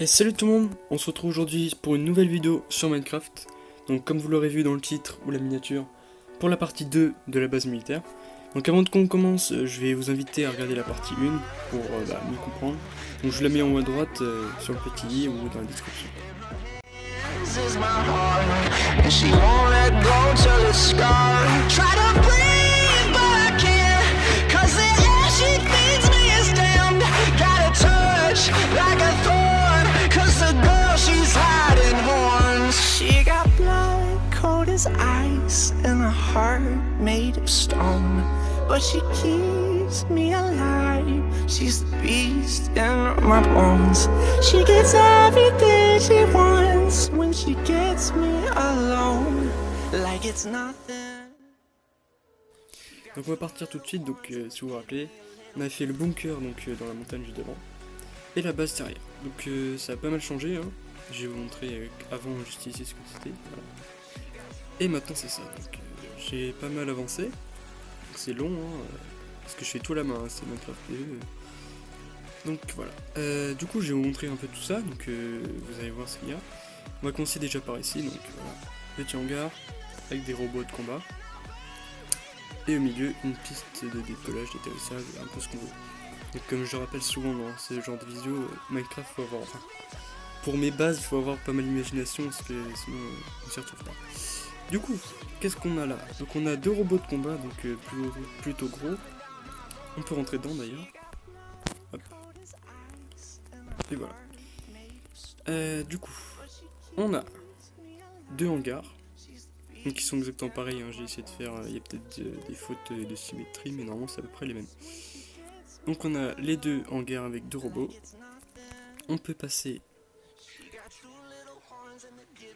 Et salut tout le monde, on se retrouve aujourd'hui pour une nouvelle vidéo sur Minecraft. Donc comme vous l'aurez vu dans le titre ou la miniature, pour la partie 2 de la base militaire. Donc avant qu'on commence, je vais vous inviter à regarder la partie 1 pour mieux comprendre. Donc je la mets en haut à droite sur le petit i ou dans la description. She got blood cold as ice and a heart made of stone, but she keeps me alive. She's the beast in my bones. She gets everything she wants when she gets me alone, like it's nothing. Donc on va partir tout de suite. Donc si vous vous rappelez, on a fait le bunker dans la montagne juste devant et la base derrière. Donc ça a pas mal changé, hein. Je vais vous montrer avant juste ici ce que c'était. Voilà. Et maintenant c'est ça. Donc j'ai pas mal avancé. Donc c'est long, hein, parce que je fais tout à la main, hein, c'est Minecraft 2. Donc voilà. Du coup je vais vous montrer un peu tout ça. Donc vous allez voir ce qu'il y a. On va commencer déjà par ici. Donc voilà, petit hangar avec des robots de combat. Et au milieu une piste de décollage, d'atterrissage, un peu ce qu'on veut. Donc comme je le rappelle souvent dans ce genre de vidéo, Minecraft faut avoir. Pour mes bases, il faut avoir pas mal d'imagination parce que sinon on s'y retrouve pas. Du coup, qu'est-ce qu'on a là? Donc on a deux robots de combat, donc plutôt gros. On peut rentrer dedans d'ailleurs. Hop. Et voilà. Du coup, on a deux hangars. Donc ils sont exactement pareils, hein. J'ai essayé de faire, il y a peut-être des fautes de symétrie, mais normalement c'est à peu près les mêmes. Donc on a les deux hangars avec deux robots. On peut passer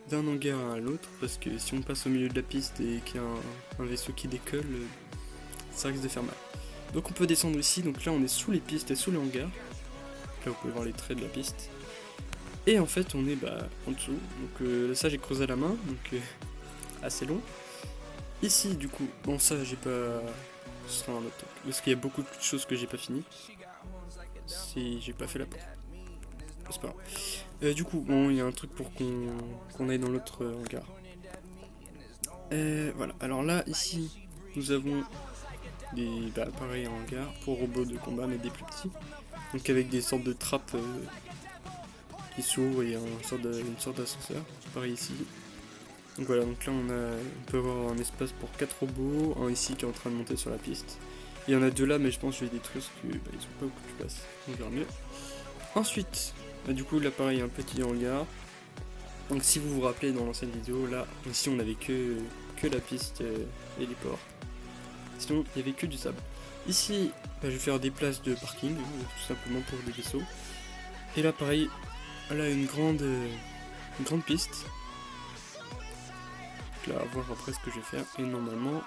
d'un hangar à l'autre, parce que si on passe au milieu de la piste et qu'il y a un vaisseau qui décolle, ça risque de faire mal. Donc on peut descendre ici, donc là on est sous les pistes et sous les hangars. Là vous pouvez voir les traits de la piste. Et en fait on est en dessous, donc ça j'ai creusé à la main, donc assez long. Ici du coup, bon ça j'ai pas... ce sera un autre truc, parce qu'il y a beaucoup de choses que j'ai pas fini. Si j'ai pas fait la porte. C'est pas grave. Du coup, bon, il y a un truc pour qu'on aille dans l'autre hangar. Voilà, alors là, ici, nous avons des pareil hangars pour robots de combat, mais des plus petits. Donc avec des sortes de trappes qui s'ouvrent et une sorte d'ascenseur. Pareil ici. Donc voilà, donc là on peut avoir un espace pour 4 robots, un ici qui est en train de monter sur la piste. Il y en a deux là, mais je pense que je vais les détruire parce qu'ils ont pas beaucoup de place. On verra mieux. Ensuite, du coup là pareil, un petit hangar. Donc si vous vous rappelez dans l'ancienne vidéo, là ici on avait que la piste et les ports. Sinon il n'y avait que du sable. Ici je vais faire des places de parking, tout simplement pour des vaisseaux. Et là pareil, là une grande piste. Donc là à voir après ce que je vais faire. Et normalement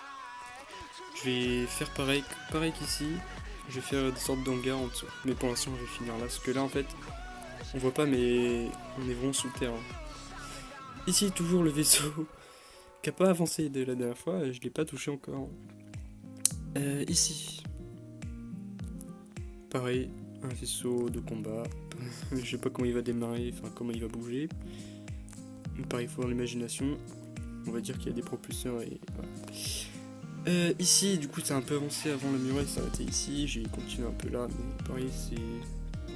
je vais faire pareil qu'ici. Je vais faire des sortes d'hangars en dessous. Mais pour l'instant je vais finir là, parce que là en fait on voit pas, mais on est vraiment sous terre. Ici toujours le vaisseau qui a pas avancé de la dernière fois, je l'ai pas touché encore. Ici pareil, un vaisseau de combat. Je sais pas comment il va démarrer, enfin comment il va bouger. Mais pareil, il faut avoir l'imagination. On va dire qu'il y a des propulseurs et voilà. Ici du coup c'est un peu avancé avant le muret, ça s'arrêtait ici, j'ai continué un peu là, mais pareil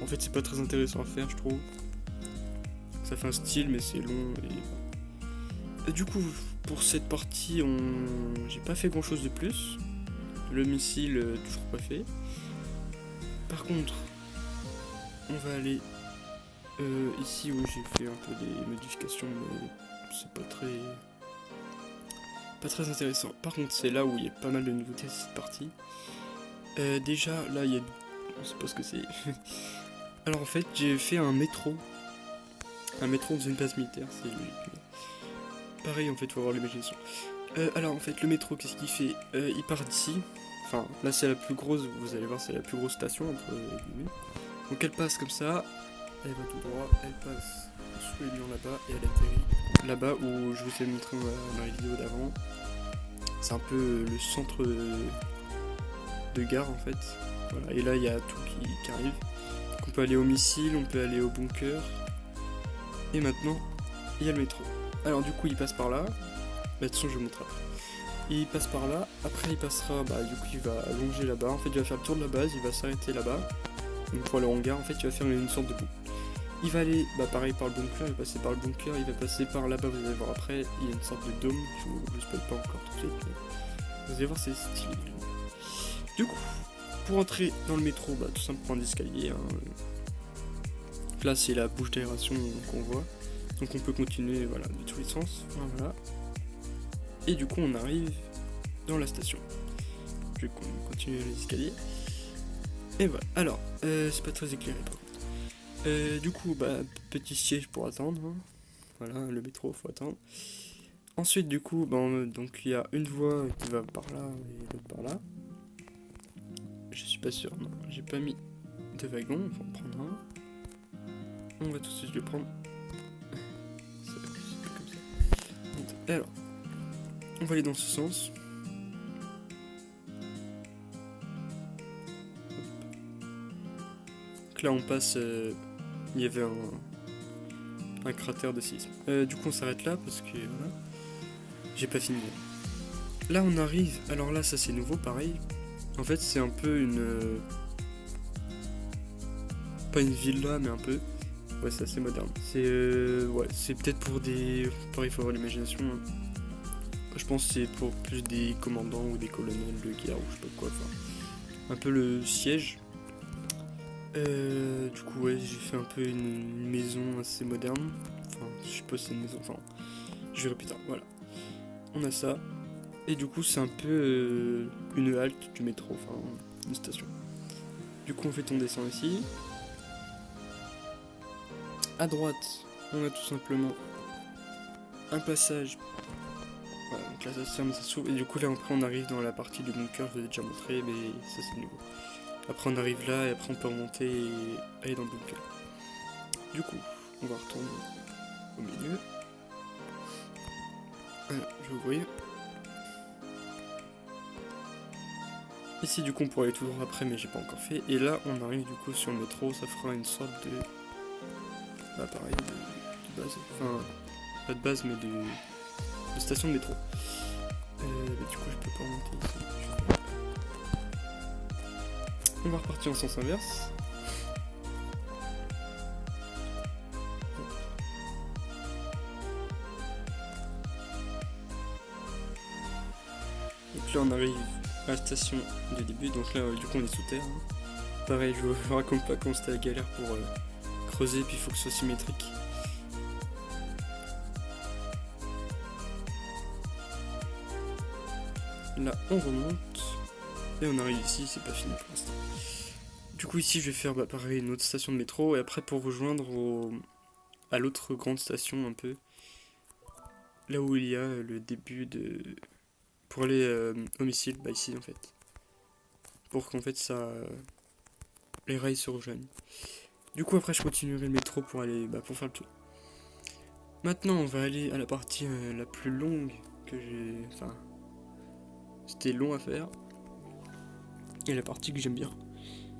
en fait c'est pas très intéressant à faire je trouve. Ça fait un style mais c'est long et du coup pour cette partie j'ai pas fait grand chose de plus. Le missile toujours pas fait. Par contre on va aller ici où j'ai fait un peu des modifications mais c'est pas très intéressant. Par contre c'est là où il y a pas mal de nouveautés à cette partie. Déjà là il y a... on sait pas ce que c'est. Alors en fait j'ai fait un métro dans une base militaire, c'est logique. Pareil en fait faut avoir l'imagination. Alors en fait le métro qu'est-ce qu'il fait? Il part d'ici. Enfin là c'est la plus grosse, vous allez voir c'est la plus grosse station entre guillemets. Donc elle passe comme ça, elle va tout droit, elle passe sous les murs là-bas et elle atterrit là-bas où je vous ai montré dans la vidéo d'avant. C'est un peu le centre de gare en fait. Voilà, et là il y a tout qui arrive. Donc on peut aller au missile, on peut aller au bunker, Et maintenant, il y a le métro. Alors du coup, il passe par là. De toute façon, je vous montre après. Il passe par là. Après, il passera, du coup, il va longer là-bas. En fait, il va faire le tour de la base. Il va s'arrêter là-bas. Donc pour le hangar, en fait, il va faire une sorte de boucle. Il va aller, pareil, par le bunker. Il va passer par le bunker. Il va passer par là-bas. Vous allez voir après. Il y a une sorte de dôme. Je vous spoil pas encore tout de suite. Mais vous allez voir, c'est stylé. Du coup, pour entrer dans le métro, tout simplement d'escalier. Là, c'est la bouche d'aération qu'on voit. Donc on peut continuer, voilà, de tous les sens. Voilà. Et du coup, on arrive dans la station. Je vais continuer les escaliers. Et voilà. Alors, c'est pas très éclairé par contre. Du coup, petit siège pour attendre. Hein. Voilà, le métro, faut attendre. Ensuite, du coup, donc il y a une voie qui va par là et l'autre par là. Je suis pas sûr, non, j'ai pas mis de wagon, on va en prendre un. On va tout de suite le prendre. C'est comme ça. Alors, on va aller dans ce sens. Donc là, on passe. Il y avait un cratère de séisme. Du coup, on s'arrête là parce que voilà. J'ai pas fini. Là, on arrive. Alors là, ça c'est nouveau, pareil. En fait, c'est un peu une. Pas une villa, mais un peu. Ouais, c'est assez moderne. C'est ouais, c'est peut-être pour des. Pareil, il faut avoir l'imagination. Hein. Je pense que c'est pour plus des commandants ou des colonels de guerre ou je sais pas quoi. Enfin, un peu le siège. Du coup, ouais, j'ai fait un peu une maison assez moderne. Enfin, je suppose que c'est une maison. Enfin, je verrai plus tard. Voilà. On a ça. Et du coup, c'est un peu une halte du métro. Enfin, une station. Du coup, en fait, on descend ici. À droite, on a tout simplement un passage. Voilà, donc là ça se ferme, ça s'ouvre. Et du coup là après on arrive dans la partie du bunker, je vous ai déjà montré, mais ça c'est nouveau. Après on arrive là et après on peut remonter et aller dans le bunker. Du coup, on va retourner au milieu. Voilà, je vais ouvrir. Ici du coup on pourrait aller toujours après mais j'ai pas encore fait. Et là on arrive du coup sur le métro, ça fera une sorte de... pareil, de base, enfin pas de base mais de station de métro. Du coup je peux pas remonter ici. On va repartir en sens inverse. Donc là on arrive à la station de début, donc là du coup on est sous terre. Hein. Pareil, je vous raconte pas comment c'était la galère pour creuser, puis il faut que ce soit symétrique. Là on remonte et on arrive ici, c'est pas fini pour l'instant. Du coup ici je vais faire pareil une autre station de métro et après pour rejoindre à l'autre grande station un peu, là où il y a le début de... pour aller au missile, ici en fait. Pour qu'en fait ça... les rails se rejoignent. Du coup après je continuerai le métro pour aller pour faire le tour. Maintenant on va aller à la partie la plus longue que j'ai... Enfin... C'était long à faire. Et la partie que j'aime bien.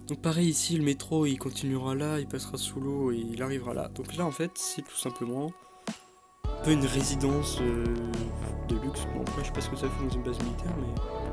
Donc pareil ici le métro il continuera là, il passera sous l'eau et il arrivera là. Donc là en fait c'est tout simplement un peu une résidence de luxe. Bon après je sais pas ce que ça fait dans une base militaire mais...